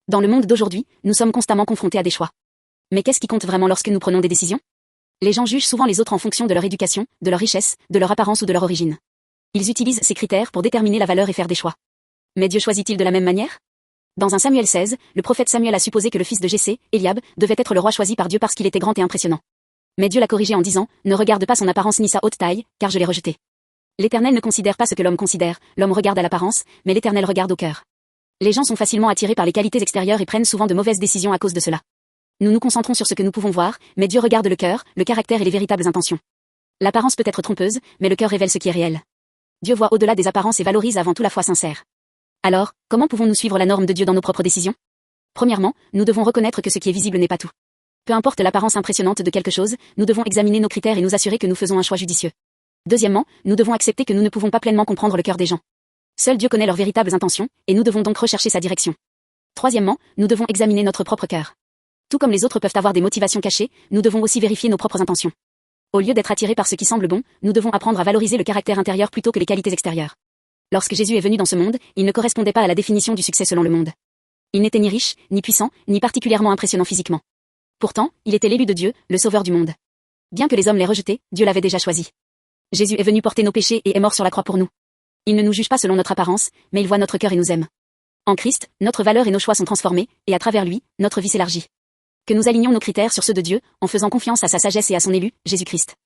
Dans le monde d'aujourd'hui, nous sommes constamment confrontés à des choix. Mais qu'est-ce qui compte vraiment lorsque nous prenons des décisions? Les gens jugent souvent les autres en fonction de leur éducation, de leur richesse, de leur apparence ou de leur origine. Ils utilisent ces critères pour déterminer la valeur et faire des choix. Mais Dieu choisit-il de la même manière? Dans 1 Samuel 16, le prophète Samuel a supposé que le fils de Jessé, Eliab, devait être le roi choisi par Dieu parce qu'il était grand et impressionnant. Mais Dieu l'a corrigé en disant, ne regarde pas son apparence ni sa haute taille, car je l'ai rejeté. L'Éternel ne considère pas ce que l'homme considère, l'homme regarde à l'apparence, mais l'Éternel regarde au cœur. Les gens sont facilement attirés par les qualités extérieures et prennent souvent de mauvaises décisions à cause de cela. Nous nous concentrons sur ce que nous pouvons voir, mais Dieu regarde le cœur, le caractère et les véritables intentions. L'apparence peut être trompeuse, mais le cœur révèle ce qui est réel. Dieu voit au-delà des apparences et valorise avant tout la foi sincère. Alors, comment pouvons-nous suivre la norme de Dieu dans nos propres décisions? Premièrement, nous devons reconnaître que ce qui est visible n'est pas tout. Peu importe l'apparence impressionnante de quelque chose, nous devons examiner nos critères et nous assurer que nous faisons un choix judicieux. Deuxièmement, nous devons accepter que nous ne pouvons pas pleinement comprendre le cœur des gens. Seul Dieu connaît leurs véritables intentions, et nous devons donc rechercher sa direction. Troisièmement, nous devons examiner notre propre cœur. Tout comme les autres peuvent avoir des motivations cachées, nous devons aussi vérifier nos propres intentions. Au lieu d'être attirés par ce qui semble bon, nous devons apprendre à valoriser le caractère intérieur plutôt que les qualités extérieures. Lorsque Jésus est venu dans ce monde, il ne correspondait pas à la définition du succès selon le monde. Il n'était ni riche, ni puissant, ni particulièrement impressionnant physiquement. Pourtant, il était l'élu de Dieu, le sauveur du monde. Bien que les hommes l'aient rejeté, Dieu l'avait déjà choisi. Jésus est venu porter nos péchés et est mort sur la croix pour nous. Il ne nous juge pas selon notre apparence, mais il voit notre cœur et nous aime. En Christ, notre valeur et nos choix sont transformés, et à travers lui, notre vie s'élargit. Que nous alignions nos critères sur ceux de Dieu, en faisant confiance à sa sagesse et à son élu, Jésus-Christ.